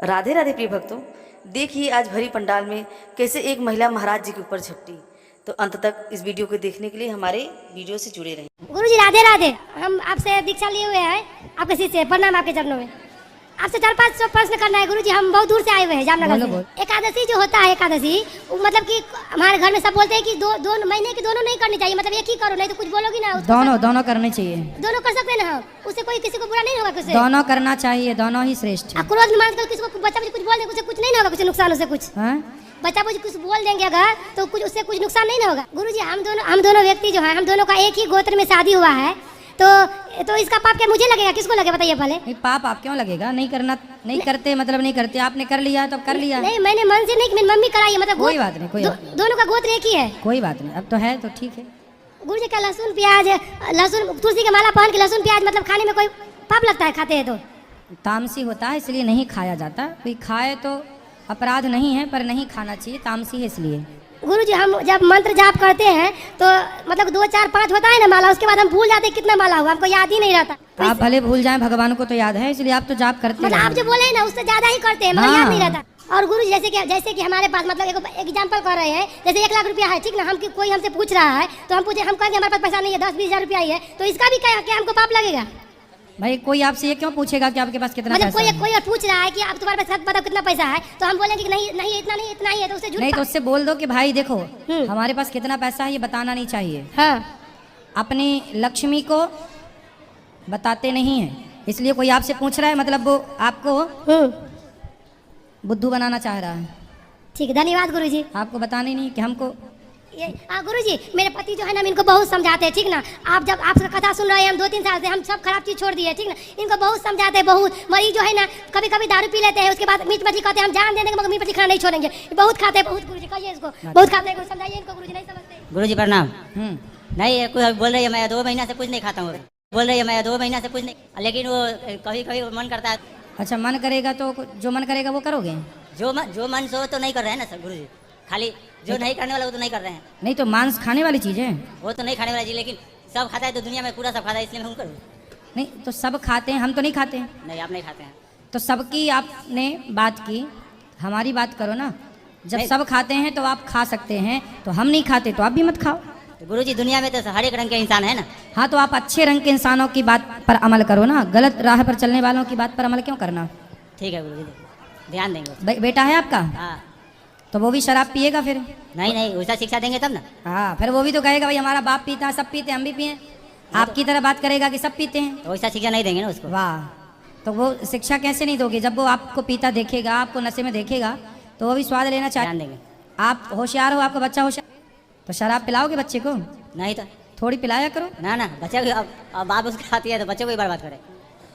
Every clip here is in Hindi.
राधे राधे प्रिय भक्तों, देखिए आज भरी पंडाल में कैसे एक महिला महाराज जी के ऊपर झपटी। तो अंत तक इस वीडियो को देखने के लिए हमारे वीडियो से जुड़े रहें। गुरुजी राधे राधे। हम आपसे दीक्षा लिए हुए हैं, आपके शिष्य, प्रणाम आपके चरणों में। आपसे 4-5 प्रश्न करना है गुरुजी। हम बहुत दूर से आए हुए हैं, जामनगर से। एकादशी जो होता है, एकादशी मतलब कि हमारे घर में सब बोलते हैं कि दो महीने की दोनों नहीं करनी चाहिए, मतलब एक ही करो, नहीं तो कुछ बोलोगी ना। दोनों करने चाहिए। दोनों कर सकते हैं ना, उससे कोई किसी को बुरा नहीं होगा। किसी दोनों करना चाहिए, दोनों ही श्रेष्ठ है। क्रोध में मान कर किसी को बच्चा कुछ बोल दे, उससे कुछ नहीं होगा, कुछ नुकसान उससे कुछ। बच्चा कुछ बोल देंगे अगर तो कुछ उससे कुछ नुकसान नहीं होगा। गुरुजी हम दोनों व्यक्ति जो है, हम दोनों का एक ही गोत्र में शादी हुआ है, तो इसका पाप क्या मुझे लगेगा, किसको लगे बताइए पहले। नहीं, पाप आप क्यों लगेगा? नहीं करना, नहीं करते मतलब नहीं करते। आपने कर लिया तो कर लिया। नहीं, मैंने मन से नहीं, मेरी मम्मी कराई है, मतलब कोई बात नहीं, कोई दोनों का गोत्र एक ही है। कोई बात नहीं, अब तो है तो ठीक है। गुरुजी का लहसुन प्याज, लहसुन तुलसी के माला पहन के लहसुन प्याज मतलब खाने में कोई पाप लगता है, खाते हैं तो? तामसी होता है इसलिए नहीं खाया जाता। कोई खाए तो अपराध नहीं है, पर नहीं खाना चाहिए, तामसी है इसलिए। गुरुजी हम जब मंत्र जाप करते हैं तो मतलब 2 4 5 होता है ना माला, उसके बाद हम भूल जाते हैं कितना माला हुआ, हमको याद ही नहीं रहता। तो आप भले भूल जाएं, भगवान को तो याद है, इसलिए आप तो जाप करते मतलब आप जो बोले हैं ना उससे ज्यादा ही करते हैं, मगर याद नहीं रहता। और गुरुजी जैसे कि हमारे पास मतलब एक एग्जांपल कर रहे हैं, जैसे 1 लाख रुपया है, ठीक ना, हम कोई हमसे पूछ रहा है तो हम कहेंगे हमारे पास पैसा नहीं है, 10-20 हज़ार रुपया ही है, तो इसका भी क्या हमको पाप लगेगा? भाई कोई आपसे ये क्यों पूछेगा कि आपके पास कितना मतलब पैसा है? कोई और पूछ रहा है कि आप तुम्हारे पास बताओ कितना पैसा है, तो हम बोलेंगे कि नहीं इतना ही है, तो उससे झूठ। नहीं तो उससे बोल दो कि भाई देखो हमारे पास कितना पैसा है ये बताना नहीं चाहिए। हाँ, अपनी लक्ष्मी को बताते नहीं है, इसलिए कोई आपसे पूछ रहा है मतलब वो आपको बुद्धू बनाना चाह रहा है। ठीक है, धन्यवाद गुरुजी। आपको बताने नहीं कि हमको ये गुरुजी मेरे पति जो है ना, इनको बहुत समझाते हैं, ठीक ना। आप जब आपका कथा सुन रहे हैं, हम 2-3 साल से हम सब खराब चीज छोड़ दिए, ठीक ना। इनको बहुत समझाते हैं, बहुत। मरीज जो है ना कभी कभी दारू पी लेते हैं, उसके बाद मीट मछली खाते हैं, हम जान देने के मगर मीट मछली खाना नहीं छोड़ेंगे। बहुत खाते हैं, बहुत। गुरुजी कहिए इसको, बहुत खाते हैं, समझाइए इनको। गुरुजी नहीं समझते। गुरुजी प्रणाम। नहीं, कुछ बोल रही है मैं 2 महीना से कुछ नहीं खाता हूँ, बोल रही है मैं 2 महीना से कुछ नहीं, लेकिन वो कभी कभी मन करता है। अच्छा, मन करेगा तो जो मन करेगा वो करोगे? जो मन सो तो नहीं कर रहे हैं ना सर गुरुजी, खाली जो नहीं करने वाला वो तो नहीं कर रहे हैं। नहीं तो मांस खाने वाली चीज है वो तो नहीं खाने वाला जी, लेकिन सब खाता है तो दुनिया में पूरा सब खाता है, इसलिए मैं करूँ। नहीं तो सब खाते हैं, हम तो नहीं खाते। नहीं, आप नहीं खाते हैं तो सबकी आपने बात की, हमारी बात करो ना। जब सब खाते हैं तो आप खा सकते हैं, तो हम नहीं खाते तो आप भी मत खाओ। तो गुरुजी दुनिया में तो हर एक रंग के इंसान है ना। हाँ, तो आप अच्छे रंग के इंसानों की बात पर अमल करो ना, गलत राह पर चलने वालों की बात पर अमल क्यों करना? ठीक है गुरुजी, ध्यान देंगे। बेटा है आपका? हाँ। तो वो भी शराब पिएगा फिर? नहीं, वैसा शिक्षा देंगे तब ना। हाँ, फिर वो भी तो कहेगा भाई हमारा बाप पीता है, सब पीते हैं, हम भी पिए। आपकी तरह बात करेगा कि सब पीते हैं, तो वैसा शिक्षा नहीं देंगे ना उसको। वाह, तो वो शिक्षा कैसे नहीं दोगे? जब वो आपको पीता देखेगा, आपको नशे में देखेगा, तो वो भी स्वाद लेना चाहेंगे। आप होशियार हो, आपका बच्चा होशियार, तो शराब पिलाओगे बच्चे को? नहीं तो थोड़ी पिलाया करो ना, बच्चे अब बाप उसके खाती है तो बच्चे को ही बर्बाद करे।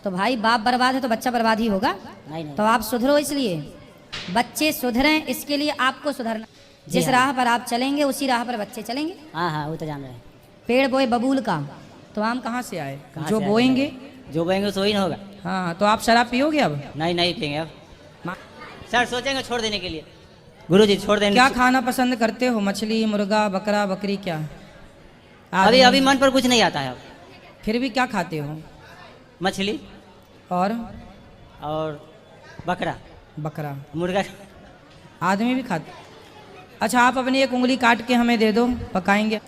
तो भाई बाप बर्बाद है तो बच्चा बर्बाद ही होगा। नहीं। तो आप सुधरो, इसलिए बच्चे सुधरें, इसके लिए आपको सुधरना। जिस राह पर आप चलेंगे उसी राह पर बच्चे चलेंगे। हाँ, वो तो जान रहे हैं। पेड़ बोए बबूल का, तो आम कहाँ से आए? जो बोएंगे सो ही ना होगा। हाँ, तो आप शराब पियोगे अब? नहीं पियेंगे अब। सर सोचेंगे छोड़ देने के लिए। गुरुजी छोड़ देंगे। क्या खाना पसंद करते हो? मछली, मुर्गा, बकरा, बकरी, क्या? अभी मन पर कुछ नहीं आता है। फिर भी क्या खाते हो? मछली और बकरा, मुर्गा। आदमी भी खाते? अच्छा, आप अपनी एक उंगली काट के हमें दे दो, पकाएंगे।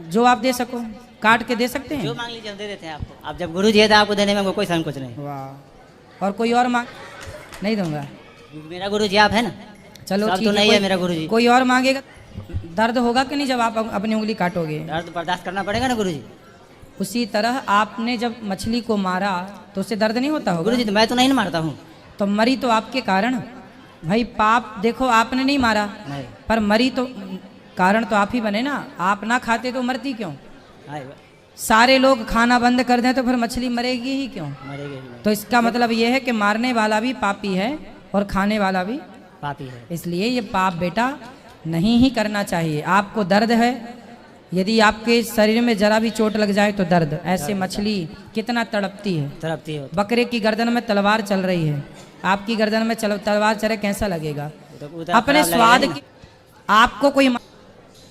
जो आप दे सको काट के दे सकते हैं? जो मांग लीजिए हम दे देते हैं आपको। आप जब गुरुजी है तो आपको देने में कोई संकोच नहीं। वाह, और कोई और मांग? नहीं दूंगा। मेरा गुरुजी आप है ना। चलो ठीक तो नहीं है मेरा गुरुजी। कोई और मांगेगा? दर्द होगा कि नहीं जब आप अपनी उंगली काटोगे? दर्द बर्दाश्त करना पड़ेगा ना गुरुजी। उसी तरह आपने जब मछली को मारा तो उससे दर्द नहीं होता होगा? गुरुजी तो मैं तो नहीं मारता हूँ। तो मरी तो आपके कारण। भाई पाप देखो, आपने नहीं मारा नहीं, पर मरी तो कारण तो आप ही बने ना। आप ना खाते तो मरती क्यों? सारे लोग खाना बंद कर दें तो फिर मछली मरेगी ही क्यों? मरेगी। तो इसका मतलब ये है कि मारने वाला भी पापी है और खाने वाला भी पापी है। इसलिए ये पाप बेटा नहीं ही करना चाहिए। आपको दर्द है, यदि आपके शरीर में जरा भी चोट लग जाए तो दर्द। ऐसे मछली कितना तड़पती है। बकरे की गर्दन में तलवार चल रही है, आपकी गर्दन में तलवार चले, कैसा लगेगा? अपने स्वाद की आपको कोई,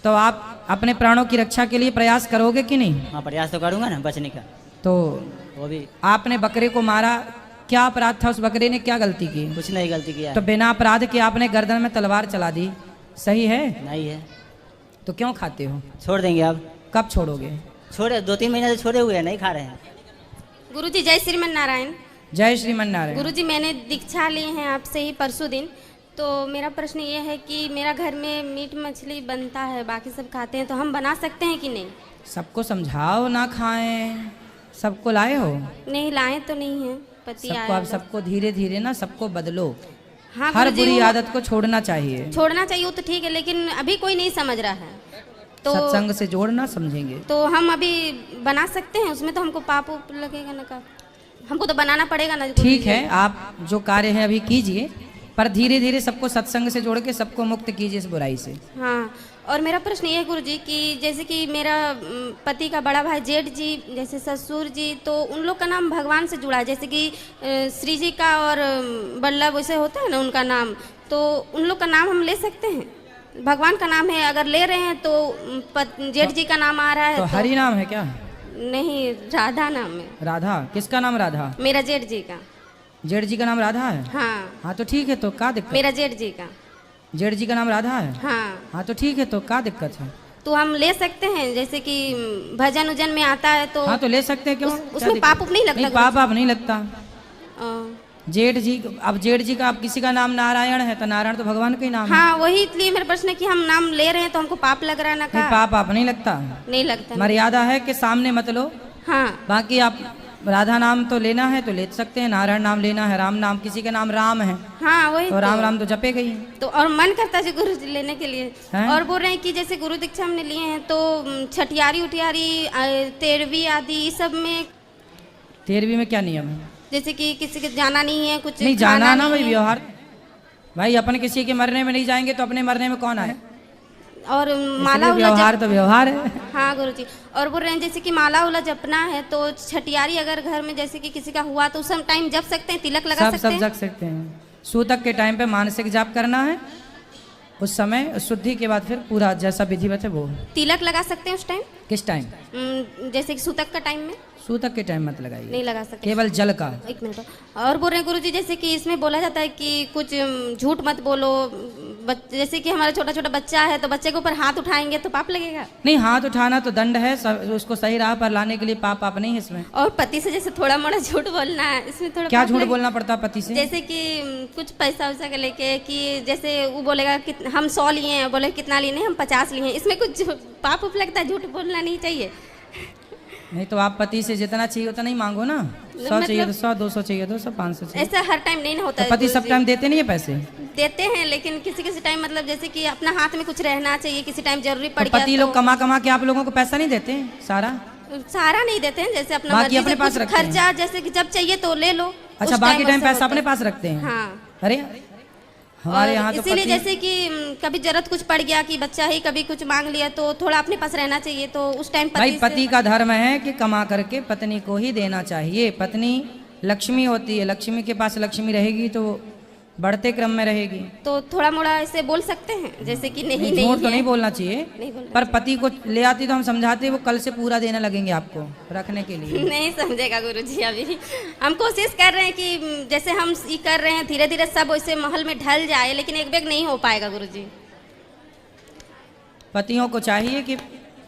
तो आप अपने प्राणों की रक्षा के लिए प्रयास करोगे कि नहीं? हाँ, प्रयास तो करूंगा ना बचने का। तो वो भी आपने बकरे को मारा क्या अपराध था? उस बकरे ने क्या गलती की? कुछ नहीं गलती किया। तो बिना अपराध के आपने गर्दन में तलवार चला दी, सही है? नहीं है। तो क्यों खाते हो? छोड़ देंगे अब। कब छोड़ोगे? छोड़े 2-3 महीने से छोड़े हुए हैं, नहीं खा रहे हैं। गुरुजी जय श्रीमन नारायण। जय श्रीमन नारायण। गुरुजी मैंने दीक्षा ली है आपसे ही परसों दिन। तो मेरा प्रश्न ये है कि मेरा घर में मीट मछली बनता है, बाकी सब खाते हैं, तो हम बना सकते हैं कि नहीं? सबको समझाओ ना खाएं। सबको लाए हो? नहीं लाए तो नहीं है, पति सबको आया आप सबको धीरे धीरे ना सबको बदलो। हाँ हर गुरुजी, बुरी वो आदत को छोड़ना चाहिए। छोड़ना चाहिए, वो तो ठीक है, लेकिन अभी कोई नहीं समझ रहा है। तो सत्संग से जोड़ना समझेंगे। तो हम अभी बना सकते हैं? उसमें तो हमको पाप उप लगेगा ना? का हमको तो बनाना पड़ेगा ना? ठीक है, आप जो कार्य है अभी कीजिए, पर धीरे धीरे सबको सत्संग से जोड़ के सबको मुक्त कीजिए इस बुराई से। हाँ, और मेरा प्रश्न ये है गुरुजी कि जैसे कि मेरा पति का बड़ा भाई जेठ जी, जैसे ससुर जी, तो उन लोग का नाम भगवान से जुड़ा है, जैसे कि श्री जी का और बल्लभ वैसे होता है ना उनका नाम, तो उन लोग का नाम हम ले सकते हैं? भगवान का नाम है, अगर ले रहे हैं तो जेठ जी का नाम आ रहा है तो हरि नाम है क्या? नहीं, राधा नाम है। राधा? किसका नाम राधा? मेरा जेठ जी का। जेठ जी का नाम राधा है? हाँ। हाँ तो ठीक है, तो क्या दिक्कत? मेरा जेठ जी का। जेठ जी का नाम राधा है? हाँ। हाँ तो ठीक है, तो क्या दिक्कत है? तो हम ले सकते हैं, जैसे कि भजन उजन में आता है तो? हाँ तो ले सकते हैं, क्यों? उसमें पाप उप नहीं लगता? नहीं, पाप आप नहीं लगता। अ, जेठ जी, अब जेठ जी का, अब किसी का नाम नारायण है तो नारायण तो भगवान का ही नाम है। हाँ, वही इसलिए मेरा प्रश्न है कि हम नाम ले रहे हैं तो हमको पाप लग रहा है ना? नहीं, का पाप आप नहीं लगता। नहीं लगता। मर्यादा है कि सामने मत लो। हाँ। बाकी आप राधा नाम तो लेना है तो ले सकते हैं, नारायण नाम लेना है, राम नाम, किसी का नाम राम है हाँ वही तो राम राम तो जपे गई। तो और मन करता है गुरु जी लेने के लिए। हैं? और बोल रहे हैं कि जैसे गुरु दीक्षा हमने लिए हैं तो छठियारी उठियारी 13वीं आदि इस सब में 13वीं में क्या नियम है? जैसे कि किसी के जाना नहीं है, कुछ नहीं खाना जाना ना नहीं भाई, है। व्यवहार भाई, अपन किसी के मरने में नहीं जाएंगे तो अपने मरने में कौन आए? और माला इसलिए उला व्यवहार तो व्यवहार है। हाँ गुरुजी, और बोल रहे हैं जैसे कि माला उला जपना है तो छठियारी अगर घर में जैसे कि किसी का हुआ तो उस टाइम जप सकते हैं, तिलक लगा सब सकते हैं? जग सकते हैं। सूतक के टाइम पे मानसिक जाप करना है, उस समय शुद्धि के बाद फिर पूरा जैसा विधिवत है वो। तिलक लगा सकते हैं उस टाइम? किस टाइम? जैसे कि सूतक का टाइम में? सूतक के टाइम मत लगाइए, नहीं लगा सकते, केवल जल का। एक मिनट। और बोल रहे हैं गुरुजी जैसे कि इसमें बोला जाता है कि कुछ झूठ मत बोलो, जैसे कि हमारा छोटा छोटा बच्चा है तो बच्चे के ऊपर हाथ उठाएंगे तो पाप लगेगा? नहीं, हाथ उठाना तो दंड है, उसको सही राह पर लाने के लिए पाप नहीं है इसमें। और पति से जैसे थोड़ा मोड़ा झूठ बोलना है, इसमें थोड़ा क्या पाप झूठ लगेगा? बोलना पड़ता पति से? जैसे कि कुछ पैसा वैसा के लेके कि जैसे वो बोलेगा कि हम 100 लिए हैं, बोले कितना लिए? नहीं हम 50 लिए हैं, इसमें कुछ पाप उप लगता है? झूठ बोलना नहीं चाहिए? नहीं तो आप पति से जितना चाहिए उतना नहीं मांगो ना। 100 चाहिए तो 100, 200 चाहिए तो 100, 500 चाहिए। ऐसा हर टाइम नहीं ना होता तो है पति सब गुरुजी। टाइम देते नहीं है पैसे? देते हैं, लेकिन किसी किसी टाइम मतलब जैसे कि अपना हाथ में कुछ रहना चाहिए, किसी टाइम जरूरी पड़ तो गया पति लोग कमा कमा के आप लोगों को पैसा नहीं देते सारा? सारा नहीं देते हैं, जैसे अपना बाकी मर्जी अपने से पास कुछ रखते हैं। खर्चा जैसे कि जब चाहिए तो ले लो। अच्छा, उस बाकी टाइम ऐसा पैसा होता अपने है। पास रखते हैं? हाँ। अरे हमारे यहाँ तो इसीलिए पति- जैसे कि कभी जरूरत कुछ पड़ गया कि बच्चा ही कभी कुछ मांग लिया तो थोड़ा अपने पास रहना चाहिए, तो उस टाइम भाई पति का धर्म है कि कमा करके पत्नी को ही देना चाहिए। पत्नी लक्ष्मी होती है, लक्ष्मी के पास लक्ष्मी रहेगी तो बढ़ते क्रम में रहेगी। तो थोड़ा मोड़ा ऐसे बोल सकते हैं जैसे कि नहीं नहीं, नहीं झूठ तो है। नहीं बोलना चाहिए, नहीं बोलना पर पति को ले आती तो हम समझाते, वो कल से पूरा देने लगेंगे आपको रखने के लिए। नहीं समझेगा गुरुजी, अभी हम कोशिश कर रहे हैं कि जैसे हम ये कर रहे हैं धीरे धीरे सब वैसे महल में ढल जाए, लेकिन एक बेग नहीं हो पाएगा गुरुजी। पतियों को चाहिए कि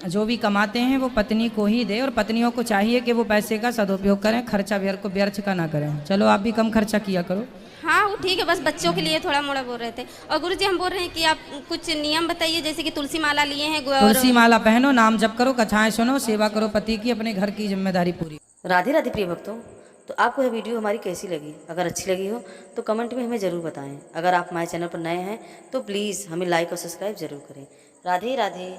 जो भी कमाते हैं वो पत्नी को ही दे, और पत्नियों को चाहिए कि वो पैसे का सदुपयोग करें, खर्चा व्यर्थ का ना करें। चलो आप भी कम खर्चा किया करो। हाँ वो ठीक है, बस बच्चों के लिए थोड़ा मोड़ा बोल रहे थे। और गुरुजी हम बोल रहे हैं कि आप कुछ नियम बताइए, जैसे कि तुलसी माला लिए हैं और तुलसी माला पहनो, नाम जप करो, कथाएं सुनो, सेवा करो पति की, अपने घर की जिम्मेदारी पूरी। राधे राधे प्रिय भक्तों, तो आपको यह वीडियो हमारी कैसी लगी? अगर अच्छी लगी हो तो कमेंट में हमें ज़रूर बताएं। अगर आप हमारे चैनल पर नए हैं तो प्लीज़ हमें लाइक और सब्सक्राइब जरूर करें। राधे राधे।